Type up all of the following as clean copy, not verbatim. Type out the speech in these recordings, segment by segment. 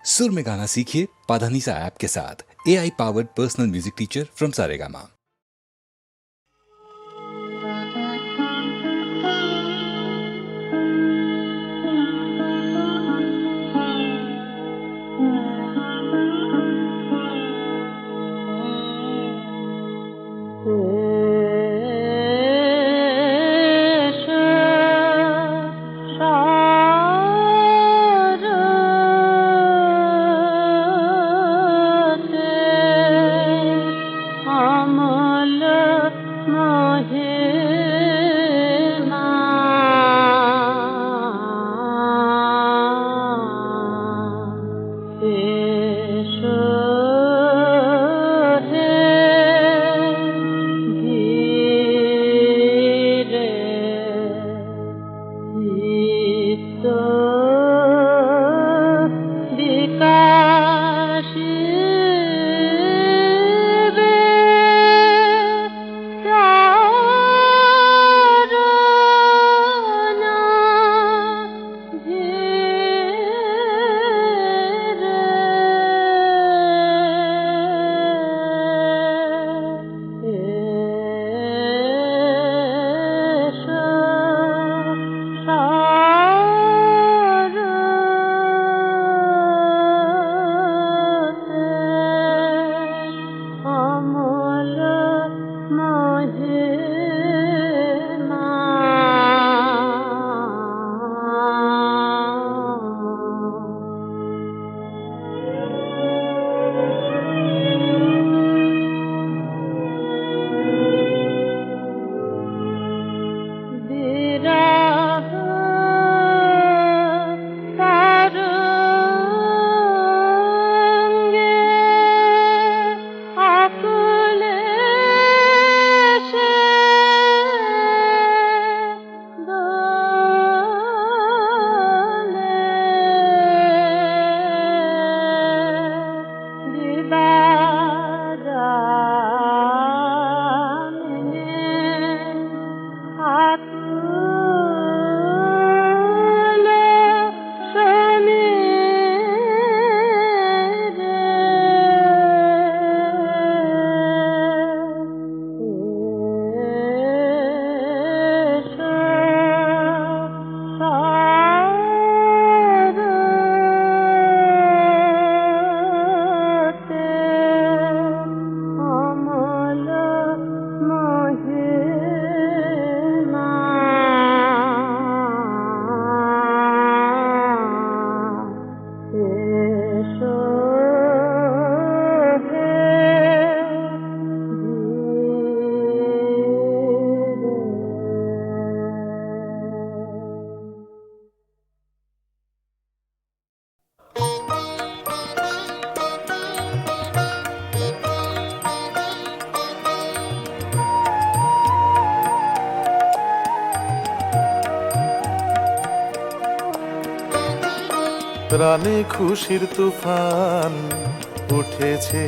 सुर में गाना सीखिए पाधानीसा ऐप के साथ। AI powered personal music teacher from Saregama. প্রাণে খুশির তুফান উঠেছে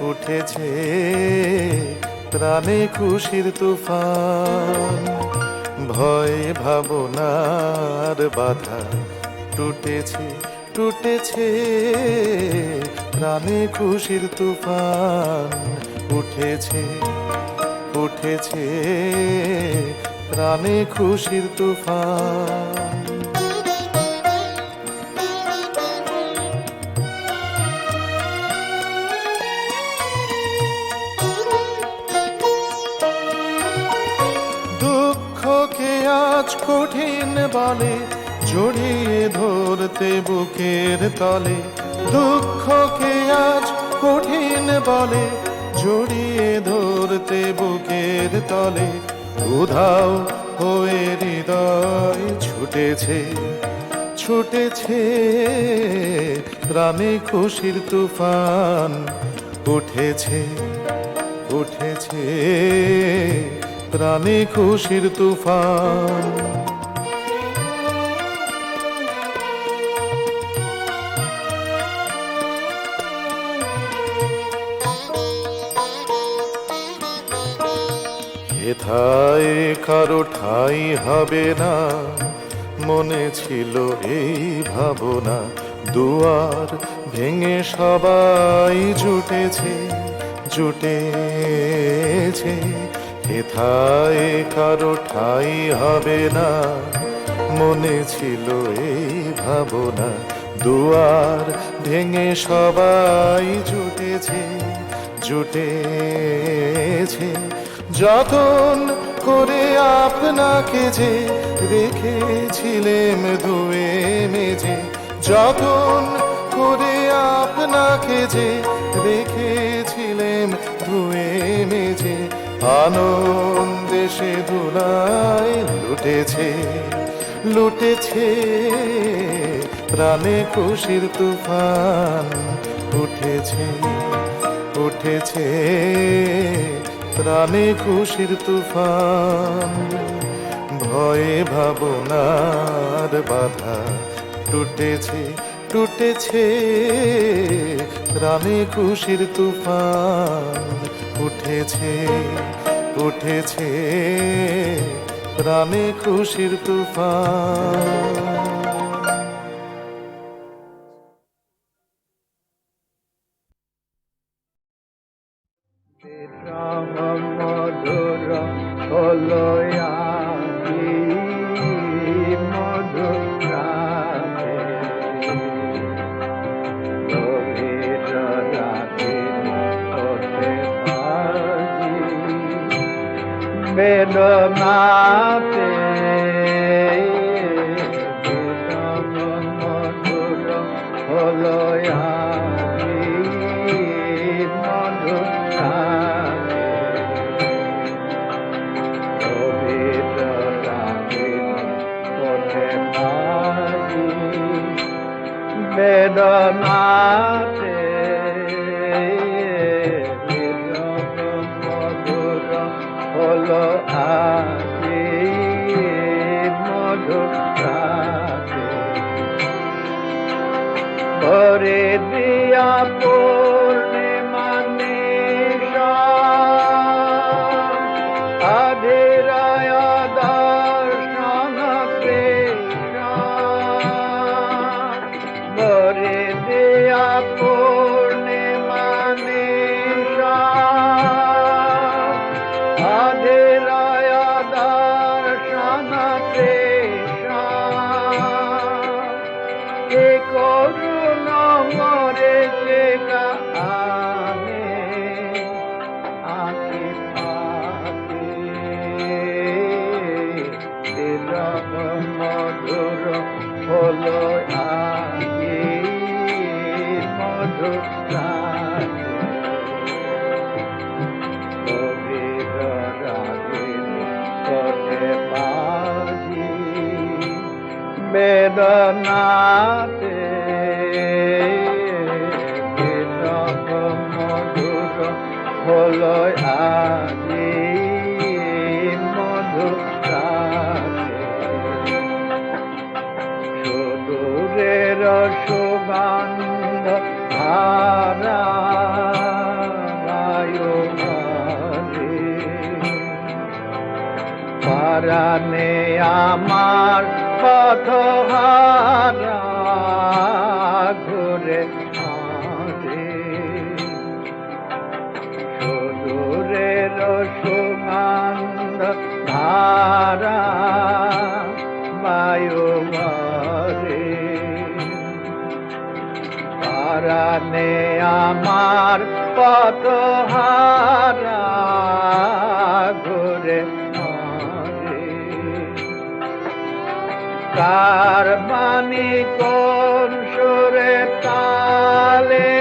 উঠেছে, প্রাণে খুশির তুফান। ভয় ভাবনার বাধা টুটেছে টুটেছে, প্রাণে খুশির তুফান উঠেছে উঠেছে, প্রাণে খুশির তুফান। আজ কঠিন বলে জড়িয়ে ধরতে বুকের তলে, দুঃখকে আজ কঠিন বলে জড়িয়ে ধরতে বুকের তলে। উধাও হয়ে হৃদয় ছুটেছে ছুটেছে, প্রাণে খুশির তুফান উঠেছে উঠেছে, প্রাণে খুশির তুফান। হেথায় কারো ঠাঁই হবে না, মনে ছিল এই ভাবনা। দুয়ার ভেঙে সবাই জুটেছে হেথায় কারো ঠাই হবে না, মনে ছিল এই ভাবনা। দুয়ার ভেঙে সবাই জুটেছে যতন করে আপনাকে যে রেখেছিলেম ধুয়ে মেজে, যতন করে আপনাকে যে রেখেছিলেম ধুয়ে মেজে, আনন্দে সে ধুলায় লুটেছে প্রাণে খুশির তুফান উঠেছে প্রাণে খুশির তুফান। ভয়ে ভাবনার বাধা টুটেছে প্রাণে খুশির তুফান উঠেছে প্রাণে খুশির তুফান। মধুর হলো আজি মধুর রাতে, গভীর রাতে ওঠে আজি বেদনাতে, মধুর হলো আজি মধুর বেদনাতে, মধুর হলো আজি মধুর রাতে, ভরে দিয়া পূর্ণিমা নিশা, আধিরায় দর্শন কৃষ্ণ, ভরে দিয়া পূর্ণিমা নিশা, আধিরায় দর্শন কৃষ্ণ, কে করুণ মরেছে গানে আঁখি পাখি, তিলক মধুর হলো আজি মধুর রাতে, গভীর রাগিনী ওঠে বাজি বেদনাতে, তিলক মধুর হলো আজি মধুর রাতে, সুদূরের সুগন্ধ ধারা বায়ু মাঝে, পরাণে আমার পথহারা ঘুরে আসে, সুদূরের সুগন্ধ ধারা বায়ু মাঝে, পরাণে আমার পথহারা ঘুরে আসে, কার বাণী কোন সুরে তালে,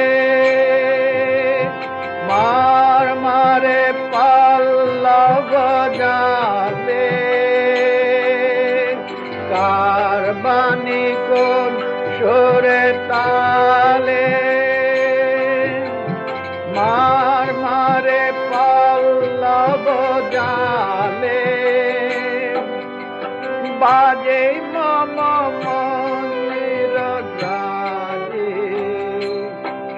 মার মারে পল্লব জালে, কার বাণী কোন সুরে তালে, মার মারে পল্লব জালে, বাজে মম মনের গানে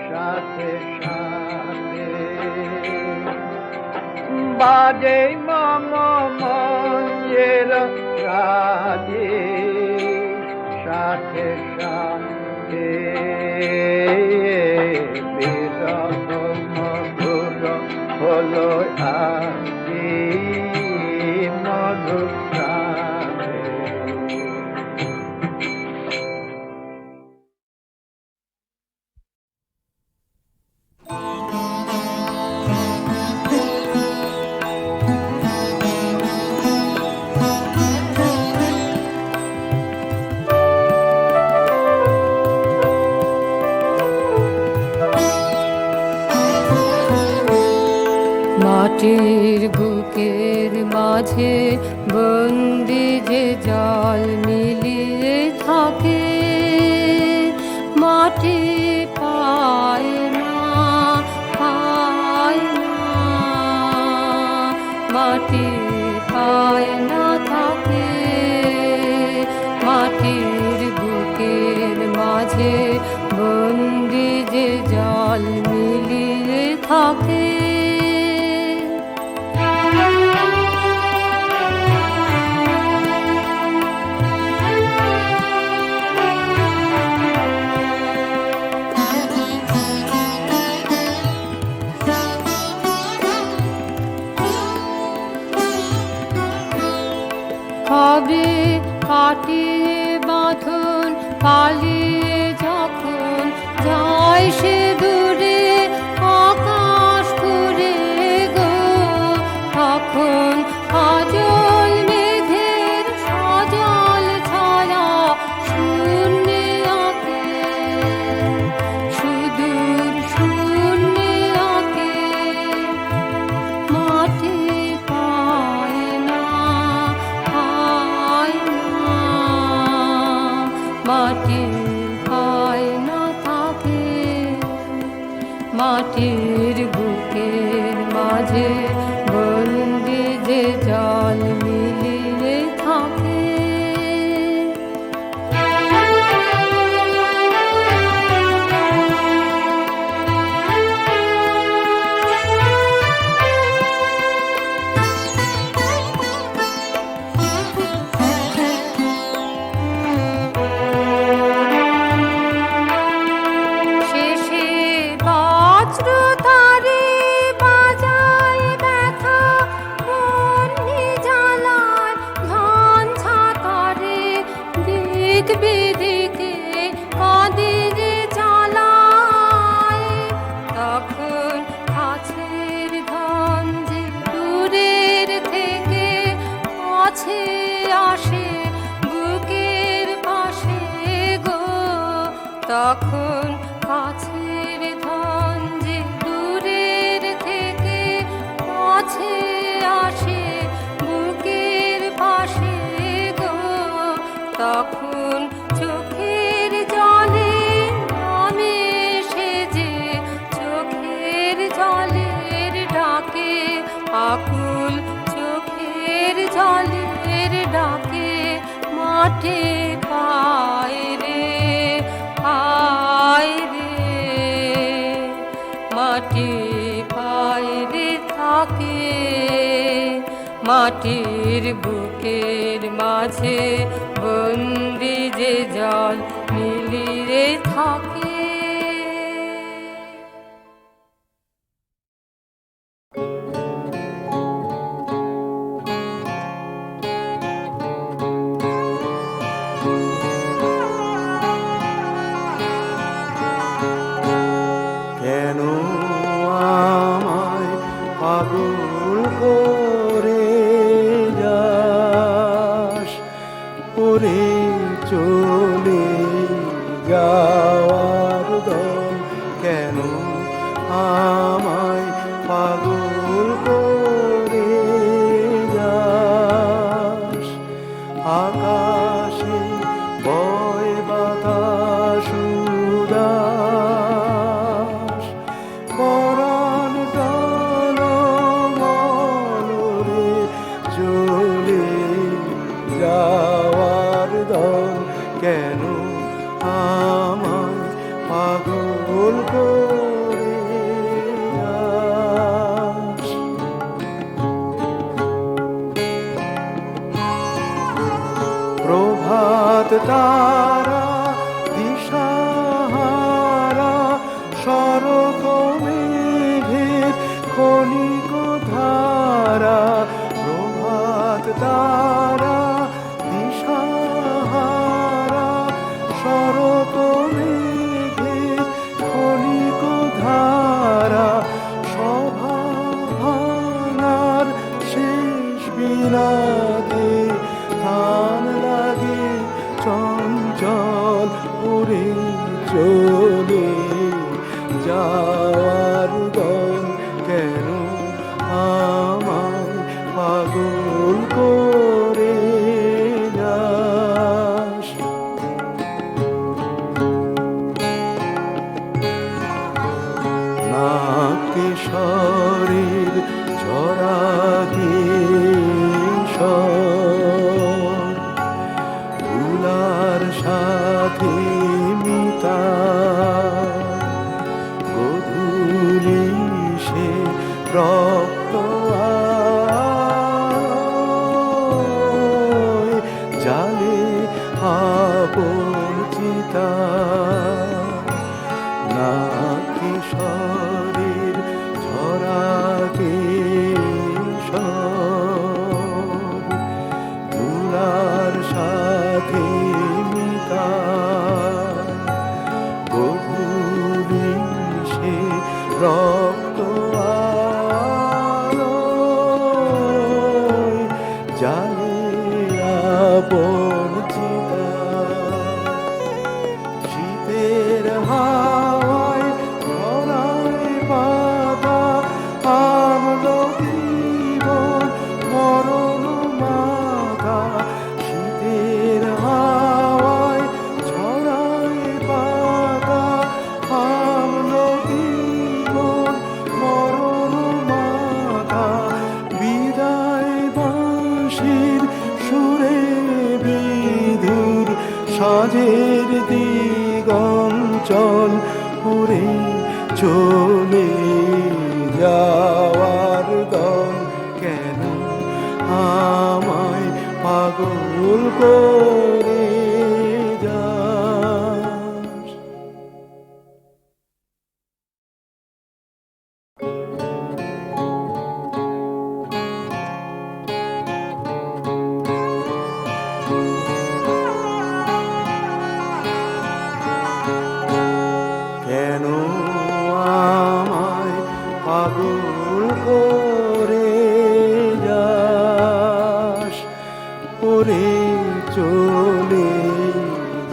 সাথে সাথে, বাজে মম মনের গানে সাথে সাথে। মাটির বুকের মাঝে বন্দি যে জল মিলিয়ে থাকে, মাটি পায় না, পায় না, মাটি পায় না থাকে। মাটির বুকের মাঝে বন্দি যে জল মিলিয়ে থাকে। কবে কাটিয়ে বাঁধন পালিয়ে যখন যায় সে দূরে আকাশ করে গো, তখন কাজল মেঘের সজল ছায়া শূন্যে আঁকে, সুদূর শূন্যে আঁকে। মাটি পায় না, পায় না, মাটি পায় না থাকে। মাটির বুকের মাঝে বন্দি যে জল মিলিয়ে থাকে। শেষে বজ্র তারে বাজায় ব্যথা, বন্যি জ্বালায় ঝঞ্ঝা করে, দিক বিদিকে কাঁদে যে জ্বালায়। তখন কাছের ধন যে দূরের থেকে কাছে আসে বুকের পাশে গো, তখন কাছের ধন যে দূরের থেকে কাছে আসে বুকের পাশে গো, তখন চোখের জলে নামে সে যে চোখের জলের ডাকে, আকুল চোখের জলের ডাকে। মাটি পায় রে, পায় রে, মাটি পায় রে থাকে। মাটির বুকের মাঝে বন্দি যে জল মিলিয়ে থাকে। কেন আমায় পাগল করে যাস, ওরে চলে যাওয়ার দল। কেন আমায় পাগল করে যাস, আকাশে বয় বাতাস উদাস, পরাণ টান মনরে চলে যাওয়ার দল। কেন আমায় পাগল করে যাস। প্রভাত তারা দিশাহারা, শরৎ মেঘের ক্ষণিক ধারা। প্রভাত তারা দিশাহারা, শরৎ মেঘের ক্ষণিক ধারা। সভা ভাঙার শেষ বিলাতে ধান লাগে চঞ্চল উড়ে চলে যাওয়ার দল। কেন কিশোরীর ঝরা কিশোর দুলার সাথে মিতা গধূলি সে রক্ত আয়, জালে আপন চিতা না কিশোরীর ঝরা কিশোর দুলার সাথে মিতা গধূলি সে রক্ত আলোয় জালে আপন চিতা শীতের হাওয়ায় ধরায় বাঁধা আমলকি বন মরণ মাথা শীতের হাওয়ায় ছড়ায় বাঁধা আমলকি বন মরণ মাথা বিদায় বাঁশির সুরে বিধুর সাজের দিগঞ্চল উড়ে চলে যাওয়ার দল কেন আমায় পাগল করে যাস। কেন আমায় পাগল করে যাস ওরে চলে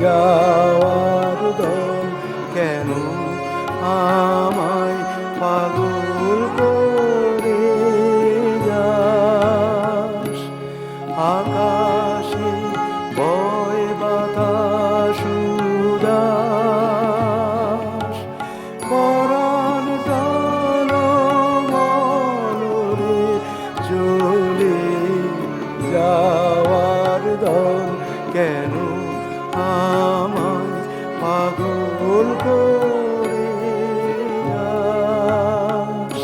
যাওয়ার দল কেন আমায় পাগল করে যাস আকাশে বয় বাতাস উদাস পরাণ টানমনরে চলে যাওয়ার দল কেন আমায় পাগল করে যাস।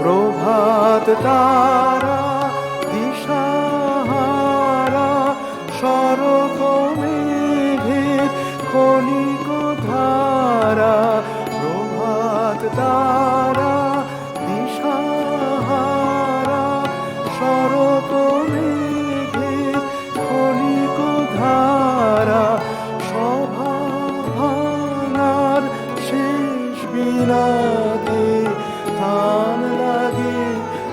প্রভাত তারা দিশাহারা শরৎ মেঘের ক্ষণিক ধারা প্রভাত তারা দিশাহারা শরৎ মেঘের ক্ষণিক ধারা সভা ভাঙার শেষ বিলাতে ধান লাগে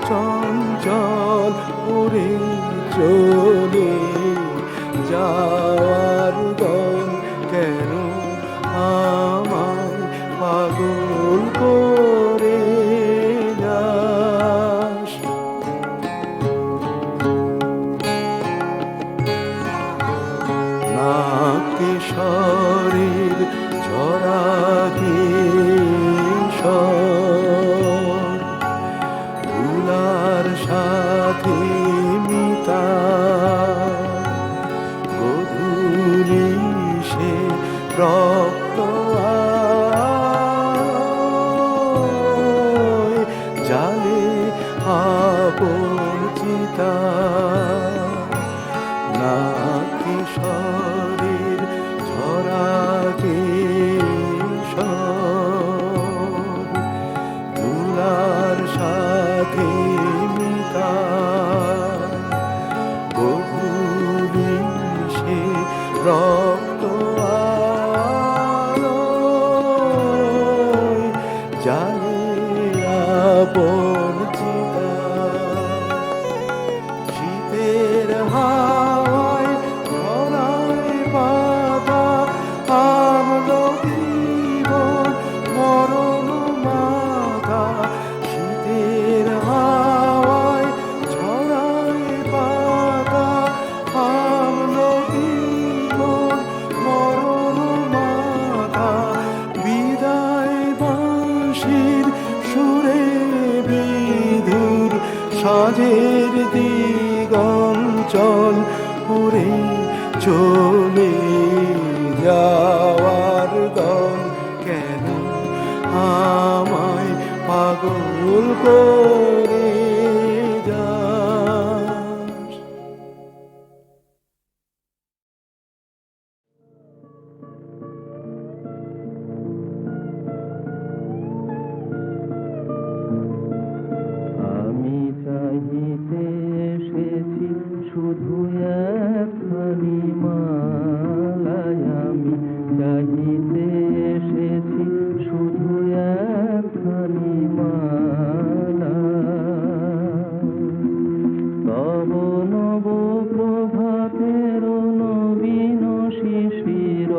চঞ্চল উড়ে চলে যাওয়ার দল কেন আমায় পাগল করে যাস। না কিশোরীর ঝরা কিশোর দুলার সাথে মিতা গধূলি সে রক্ত আয়, জালে আপন চিতা না কিশোরীর ঝরা কিশোর দুলার সাথে মিতা গধূলি সে রক্ত আলোয় জালে আপন চিতা শীতের হাওয়ায় ধরায় বাঁধা আমলকি বন মরণ মাথা শীতের হাওয়ায় ছড়ায় বাঁধা আমলকি বন চলে যাওয়ার দল কেন আমায় পাগল করে যাস। আমি চাইতে এসেছি শুধু একখানি মালায়, আমি চাইতে এসেছি শুধু একখানি মালা। তব নব প্রভাতের নবীন শিশির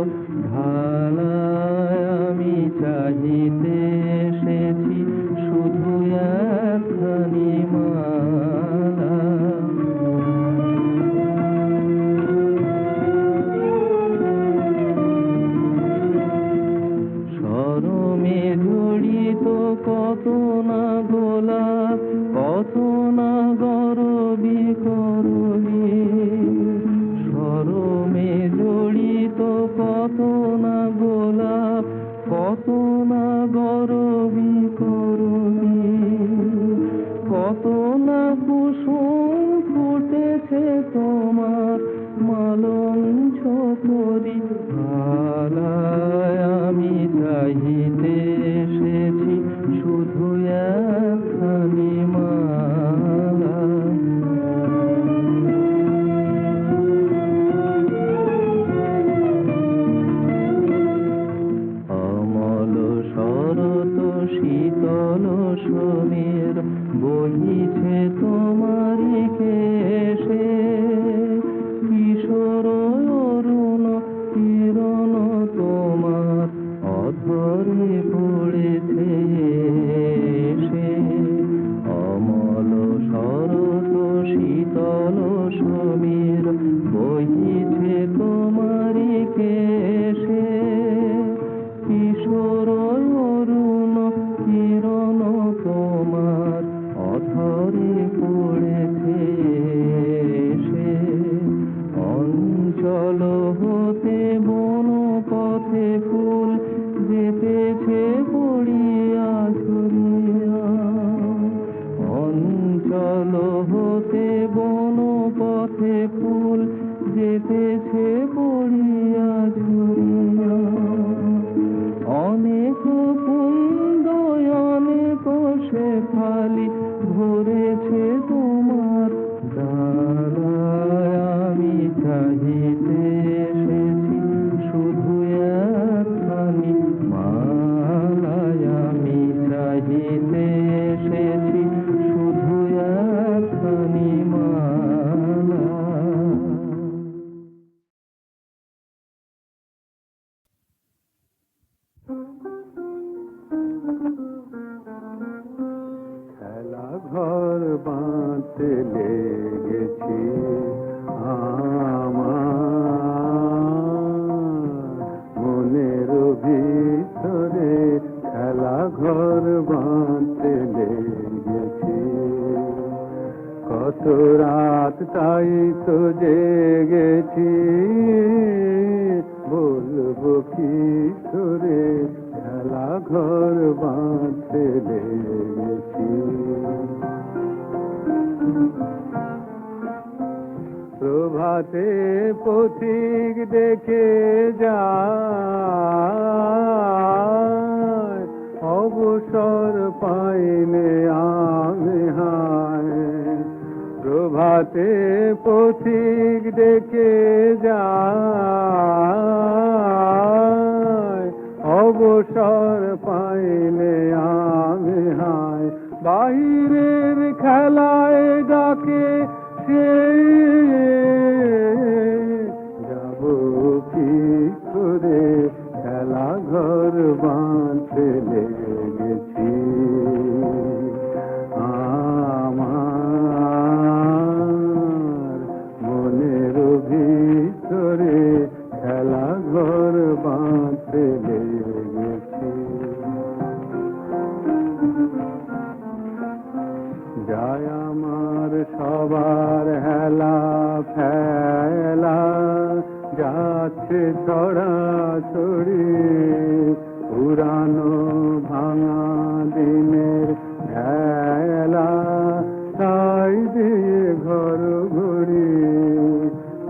ঢালায়, আমি চাইতে এসেছি শুধু একখানি মালা। শরমে জড়িত কত না গোলাপ, কত না গরবি করবি। শরমে জড়িত কত না গোলাপ, কত না গরবি করবি। কত না কুসুম ফুটেছে তোমার মালঞ্চ করি ভালায়, আমি চাইতে এসেছি শুধু একখানি মালা। অমল শরৎ শীতল সমীর বহিছে তোমারি কেশে। কিশোর অরুণ কিরণ তোমার অধরে পড়েছে এসে। অমল শরৎ শীতল সমীর বহিছে তোমারি কেশে। কিশোর অরুণ কিরণ তোমার অধরে পড়েছে এসে। অঞ্চল হতে বন পথে ফুল যেতেছে পড়িয়া ঝরিয়া। অঞ্চল হতে বন পথে ফুল যেতেছে পড়িয়া ঝরিয়া। অনেক কুন্দ অনেক শেফালি ভরেছে তোমার ডালায়, আমি চাহিতে এসেছি শুধু একখানি মালায়। আমি চাহিতে এসেছি শুধু একখানি মালা। খেলা ঘর বাঁধতে লেগেছি আমার মনের ভিতরে। খেলা ঘর বাঁধতে লেগেছি কত রাত, তাই তো জেগেছি। বলবো কি করে খেলা ঘর বাঁধতে লেগেছি। প্রভাতে পথিক দেখে যায়, অবসর পাইলে আমি হায়। প্রভাতে পথিক দেখে যায়, অবসর পাইলে আমি হায়। বাহিরের খেলায় ডাকে সেই যাব কি করে খেলা ঘর বাঁধতে লেগেছি। আমার মনের ভিতরে খেলা ঘর বাঁধতে লেগেছি। যায় আমার সবার হেলা ফেলা, যাচ্ছে ছড়াছড়ি পুরানো ভাঙা দিনের খেলা তাই দিয়ে ঘর ঘুরি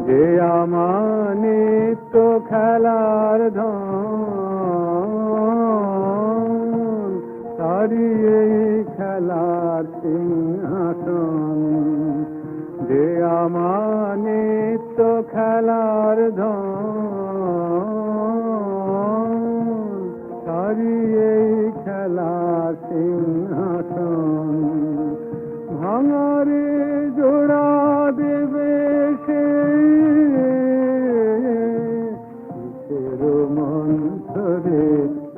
যে আমার নিত্য খেলার ধন তারি এই খেলার সিংহাসন যে আমার নিত্য খেলার ধন তারি এই খেলার সিংহাসন ভাঙারে জোড়া দেবে সেই কিসের মন্থরে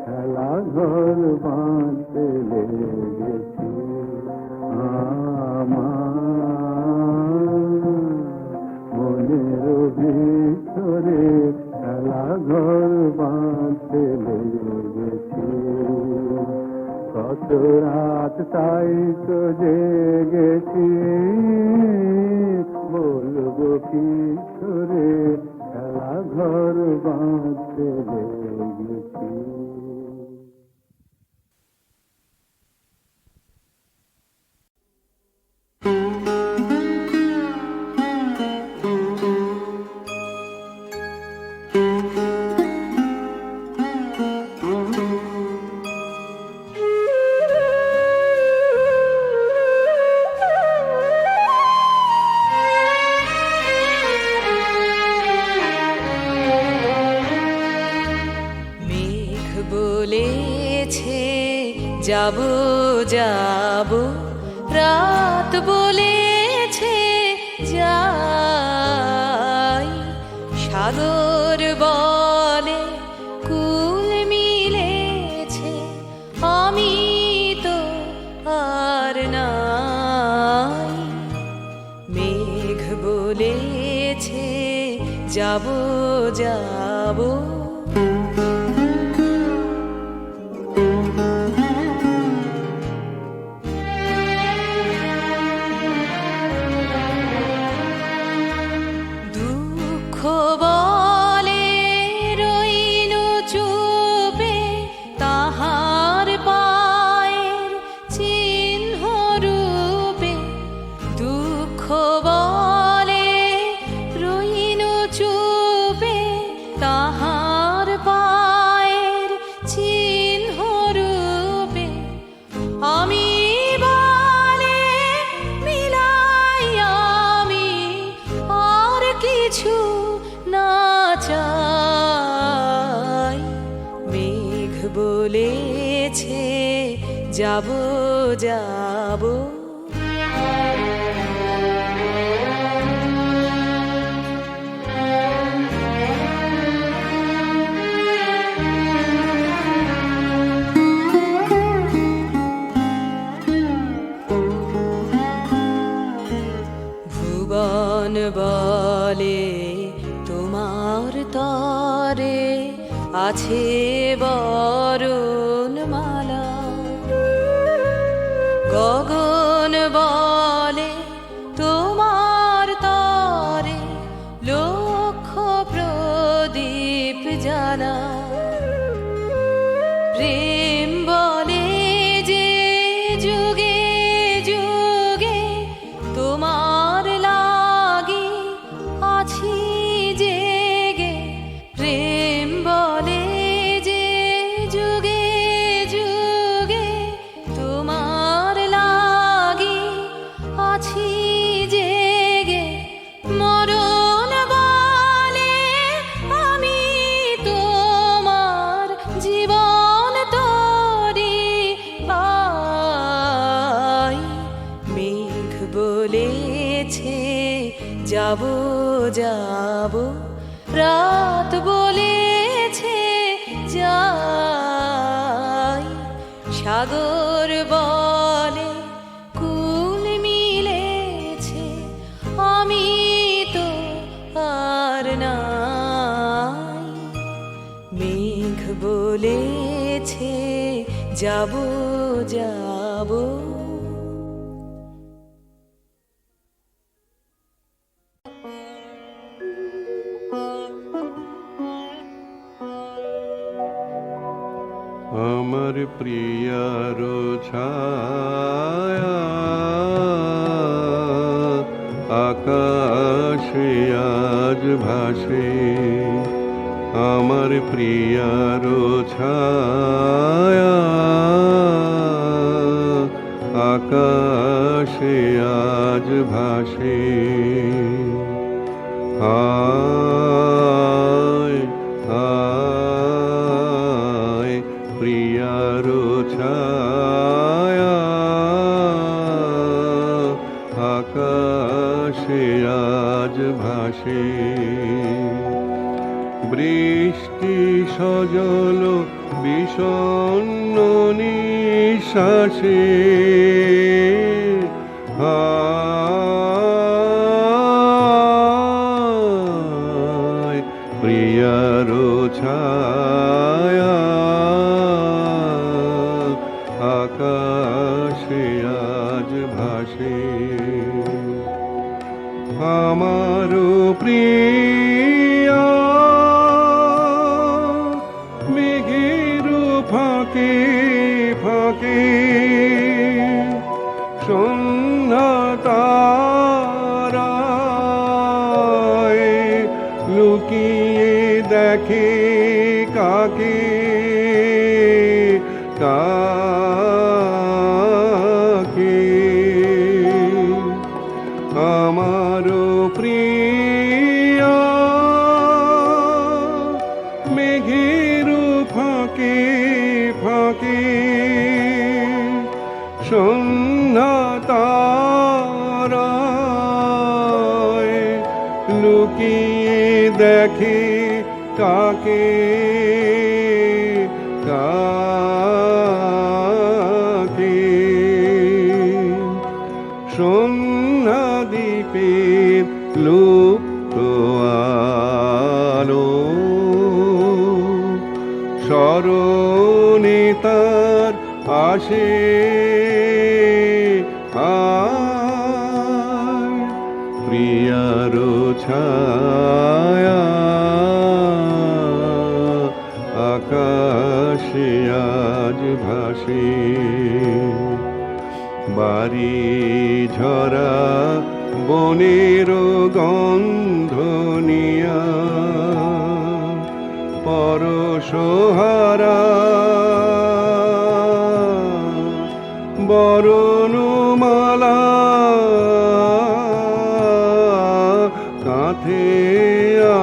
খেলা ঘর বাঁধতে লেগেছি আমার মনের ভিতরে খেলা ঘর বাঁধতে লেগেছি কত রাত তাই তো জেগেছি বলবো কি করে খেলা ঘর বাঁধতে লেগেছি। মেঘ বলেছে যাব যাব, রাত বলেছে যাই, সাগর বলে কুল মিলেছে, আমি তো আর নাই। মেঘ বলেছে যাব যাব, দুঃখ বলে রইনু চুপে, তাহার পায়ের চিহ্ন রূপে। দুঃখ বলে রইনু চুপে, তাহার পায়ের চিহ্ন রূপে। আমি বলে মিলাই আমি আর কিছু না চাই। মেঘ বলেছে যাব যাব, ভুবন বলে তোমার তরে আছে বরণ মালা। গগন বলে তোমার তরে লক্ষ প্রদীপ জ্বালা। প্রেম বলে যে যুগে যুগে তোমার লাগি আছি জেগে। প্রেম বলে যে যুগে যুগে তোমার লাগি আছি জেগে। মরণ বলে আমি তোমার জীবন তরি পাই। মেঘ বলেছে যাব যাব, রাত বলেছে যাই, সাগর বলে কুল মিলেছে, আমি তো আর নাই। মেঘ বলেছে যাব যাব, আমার প্রিয়ার ছায়া আকাশে আজ ভাসে, আমার প্রিয়ার ছায়া আকাশে আজ ভাসে। হায় হায় প্রিয়ার ছায়া আকাশে আজ ভাসে। বৃষ্টি সজল বিষণ্ণ নিঃশ্বাসে, হায় প্রিয়ার ছায়া আকাশে আজ ভাসে। আমার প্রিয়া মেঘের ফাঁকে ফাঁকে সন্ধ্যা তারায় লুকিয়ে দেখে কাকে কাকে। আমার প্রিয়া মেঘের ফাঁকে ফাঁকে সন্ধ্যা তারায় লুকিয়ে দেখে কাকে কাকে। সন্ধ্যা দ্বীপের লুপ্ত আলো স্মরণে তার আসে, আয় প্রিয়ার ছায়া আকাশে আজ ভাসে। বাড়ি ঝরা বনের গন্ধ নিয়া পরশহারা বরণমালা কাঁথে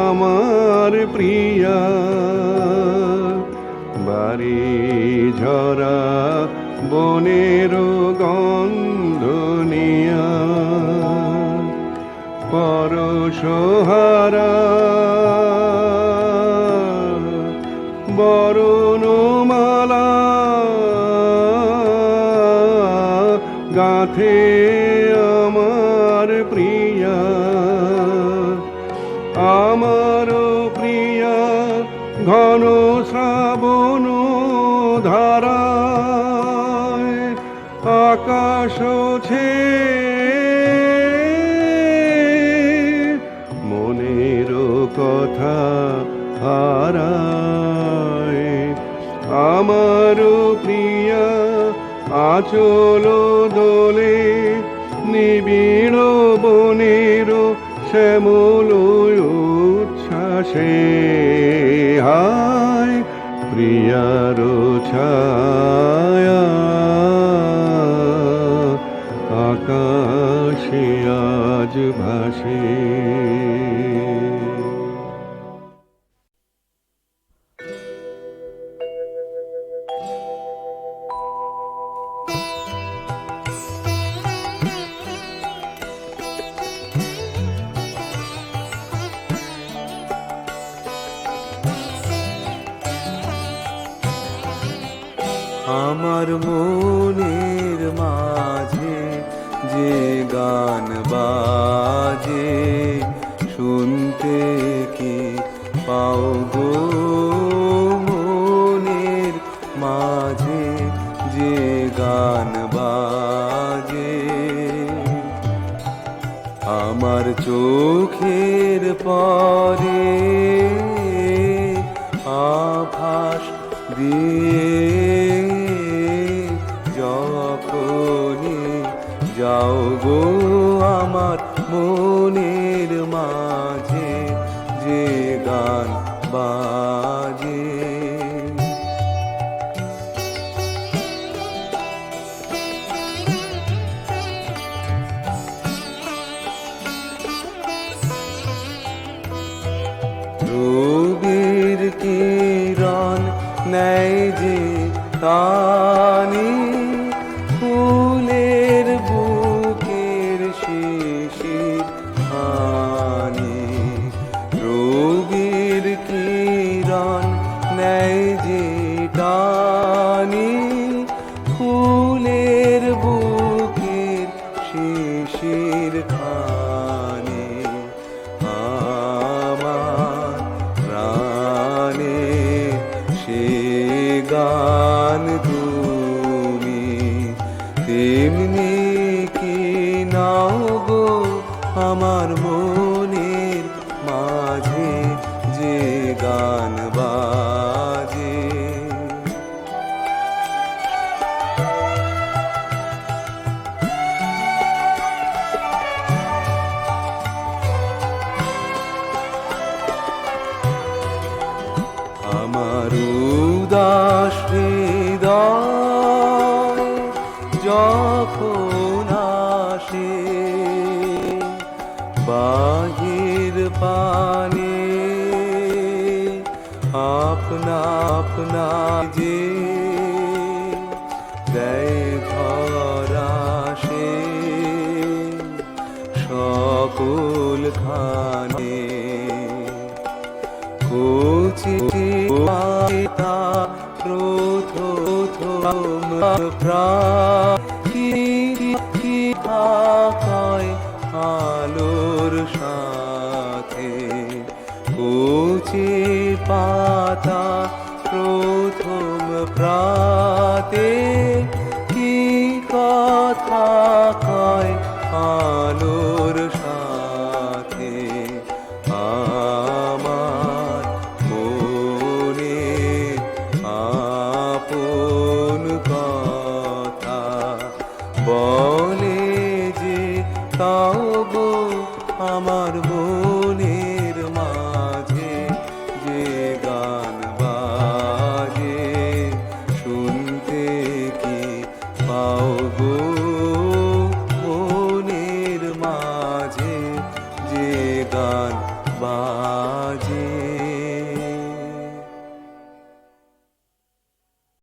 আমার প্রিয়া। বাড়ি ঝরা বনের গন্ধ নিয়া পরশহারা বরণমালা গাঁথে আমার প্রিয়া। আমার প্রিয়া ঘন শ্রাবণ ধারায় আকাশ ছে মনের কথা হারায়। আমার প্রিয়া আচল দোলে নিবিড় বনের শ্যামল উচ্ছ্বাসে, হায় প্রিয়ার ছায়া আকাশে আজ ভাসে। আমার মনের মাঝে যে গান বাজে শুনতে কি পাও গো, মনের মাঝে যে গান বাজে আমার চোখের পরে আভাস দিয়ে গান বাজে। রবির কিরণ নেয় যে টানি ফুলের বুকের শিশির হানি। রবির কিরণ নেয় যে টানি ফুলের বুকের শিশির খানি। আমার প্রাণে সে গান তুমি, তেমনি কি নাও গো আমার মনের মাঝে যে গান বাজে। আমার উদাস হৃদয় যখন আসে বাহির পানে আপনা আপনা যে দেয় ধরা সে সকল খানে। কচি পাতা প্রথম প্রাণী থাকায় আলোর সাথে। কচি পাতা প্রথম প্রাতে